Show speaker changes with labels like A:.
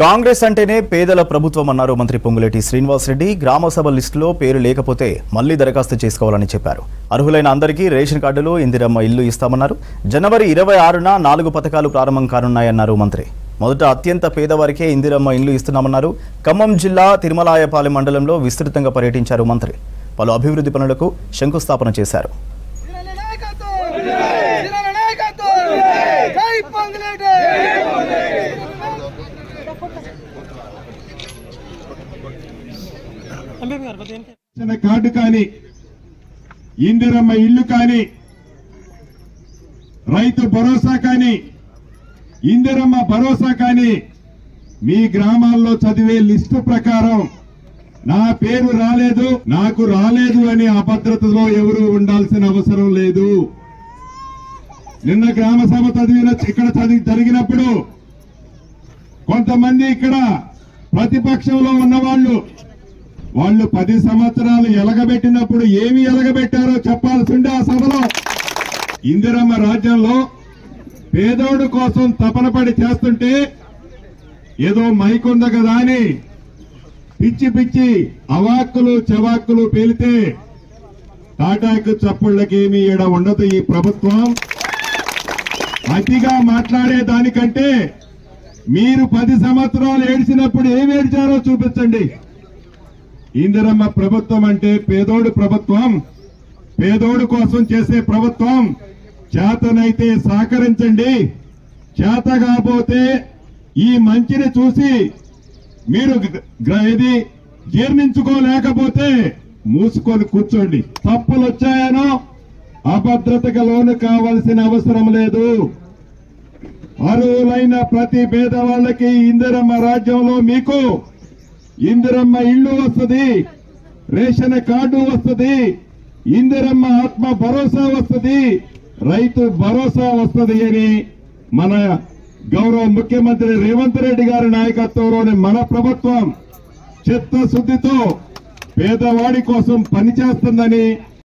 A: కాంగ్రెస్ అంటేనే పేదల ప్రభుత్వం అన్నారు మంత్రి పొంగులేటి శ్రీనివాస్ రెడ్డి. గ్రామ సభ లిస్టులో పేరు లేకపోతే మళ్లీ దరఖాస్తు చేసుకోవాలని చెప్పారు. అర్హులైన అందరికీ రేషన్ కార్డులు, ఇందిరమ్మ ఇల్లు ఇస్తామన్నారు. జనవరి 26న 4 పథకాలు ప్రారంభం కానున్నాయన్నారు మంత్రి. మొదట అత్యంత పేదవారికే ఇందిరమ్మ ఇల్లు ఇస్తున్నామన్నారు. ఖమ్మం జిల్లా తిరుమలాయపాలెం మండలంలో విస్తృతంగా పర్యటించారు మంత్రి. పలు అభివృద్ధి పనులకు శంకుస్థాపన చేశారు.
B: కార్డు కానీ, ఇందిరమ్మ ఇల్లు కానీ, రైతు భరోసా కానీ, ఇందిరమ్మ భరోసా కానీ మీ గ్రామాల్లో చదివే లిస్టు ప్రకారం నా పేరు రాలేదు, నాకు రాలేదు అనే అభద్రతలో ఎవరు ఉండాల్సిన అవసరం లేదు. నిన్న గ్రామ సభ ఇక్కడ జరిగినప్పుడు కొంతమంది ఇక్కడ ప్రతిపక్షంలో ఉన్నవాళ్లు 10 సంవత్సరాలు ఎలగబెట్టినప్పుడు ఏమి ఎలగబెట్టారో చెప్పాల్సిందే. ఆ సభలో ఇందిరమ్మ రాజ్యంలో పేదోడు కోసం తపన పడి చేస్తుంటే ఏదో మైకుంది కదా అని పిచ్చి పిచ్చి అవాక్కులు చవాక్కులు పేలితే తాటాకు చప్పుళ్ళకేమీ ఈడ ఉండదు. ఈ ప్రభుత్వం అతిగా మాట్లాడే దానికంటే మీరు 10 సంవత్సరాలు ఏడ్చినప్పుడు ఏమి ఏడ్చారో చూపించండి. ఇందిరమ్మ ప్రభుత్వం అంటే పేదోడు ప్రభుత్వం, పేదోడు కోసం చేసే ప్రభుత్వం. చేతనైతే సహకరించండి, చేత కాకపోతే ఈ మంచిని చూసి మీరు ఇది జీర్ణించుకోలేకపోతే మూసుకొని కూర్చోండి. తప్పులు వచ్చాయనో అభద్రతకు లోను కావాల్సిన అవసరం లేదు. అర్హులైన ప్రతి పేదవాళ్లకి ఇందిరమ్మ రాజ్యంలో మీకు ఇందిరమ్మ ఇల్లు వస్తుంది, రేషన్ కార్డు వస్తుంది, ఇందిరమ్మ ఆత్మ భరోసా వస్తుంది, రైతు భరోసా వస్తుంది అని మన గౌరవ ముఖ్యమంత్రి రేవంత్ రెడ్డి గారి నాయకత్వంలోని మన ప్రభుత్వం చిత్తశుద్ధితో పేదవాడి కోసం పనిచేస్తుందని